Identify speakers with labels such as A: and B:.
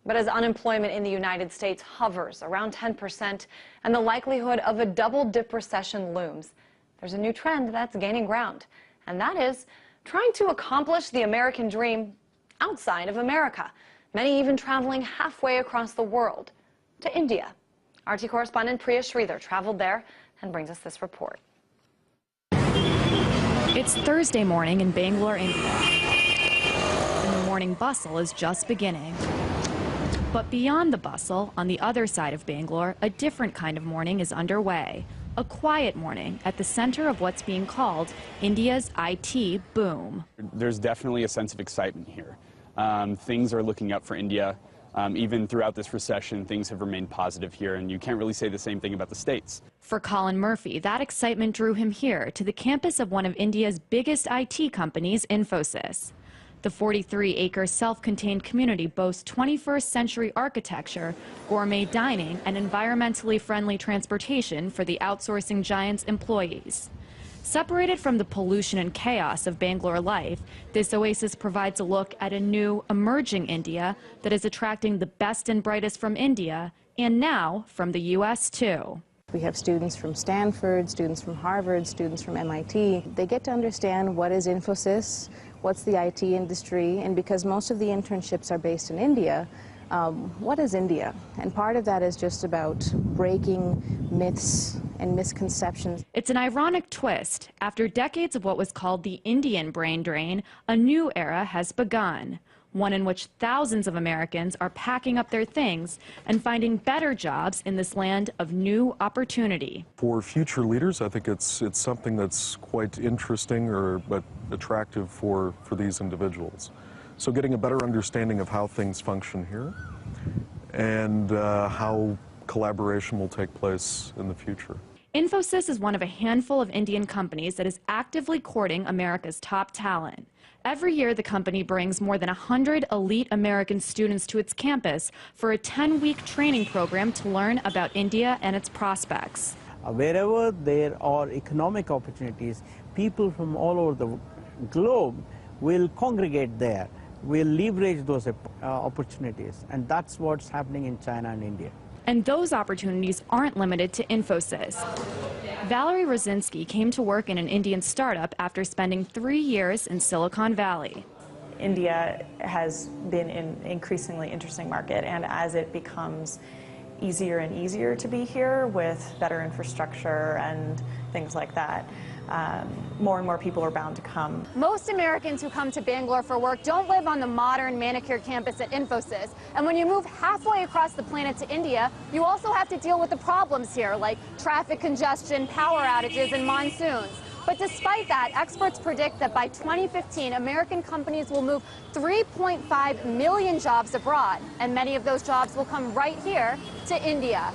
A: But as unemployment in the United States hovers around 10% and the likelihood of a double-dip recession looms, there's a new trend that's gaining ground, and that is trying to accomplish the American dream outside of America, many even traveling halfway across the world to India. RT correspondent Priya Sridhar traveled there and brings us this report.
B: It's Thursday morning in Bangalore, India, and the morning bustle is just beginning. But beyond the bustle, on the other side of Bangalore, a different kind of morning is underway. A quiet morning at the center of what's being called India's IT boom.
C: There's definitely a sense of excitement here. Things are looking up for India. Even throughout this recession, things have remained positive here, and you can't really say the same thing about the States.
B: For Colin Murphy, that excitement drew him here to the campus of one of India's biggest IT companies, Infosys. The 43-acre self-contained community boasts 21st century architecture, gourmet dining, and environmentally friendly transportation for the outsourcing giant's employees. Separated from the pollution and chaos of Bangalore life, this oasis provides a look at a new, emerging India that is attracting the best and brightest from India, and now from the U.S. too.
D: We have students from Stanford, students from Harvard, students from MIT. They get to understand what is Infosys, what's the IT industry, and because most of the internships are based in India, what is India? And part of that is just about breaking myths and misconceptions.
B: It's an ironic twist. After decades of what was called the Indian brain drain, a new era has begun. One in which thousands of Americans are packing up their things and finding better jobs in this land of new opportunity.
E: For future leaders, I think it's something that's quite interesting but attractive for these individuals. So getting a better understanding of how things function here and how collaboration will take place in the future.
B: Infosys is one of a handful of Indian companies that is actively courting America's top talent. Every year, the company brings more than 100 elite American students to its campus for a 10-week training program to learn about India and its prospects.
F: Wherever there are economic opportunities, people from all over the globe will congregate there, will leverage those opportunities, and that's what's happening in China and India.
B: And those opportunities aren't limited to Infosys. Valerie Rosinski came to work in an Indian startup after spending 3 years in Silicon Valley.
G: India has been an increasingly interesting market, and as it becomes easier and easier to be here with better infrastructure and things like that, more and more people are bound to come.
H: Most Americans who come to Bangalore for work don't live on the modern manicured campus at Infosys. And when you move halfway across the planet to India, you also have to deal with the problems here, like traffic congestion, power outages, and monsoons. But despite that, experts predict that by 2015, American companies will move 3.5 million jobs abroad, and many of those jobs will come right here to India.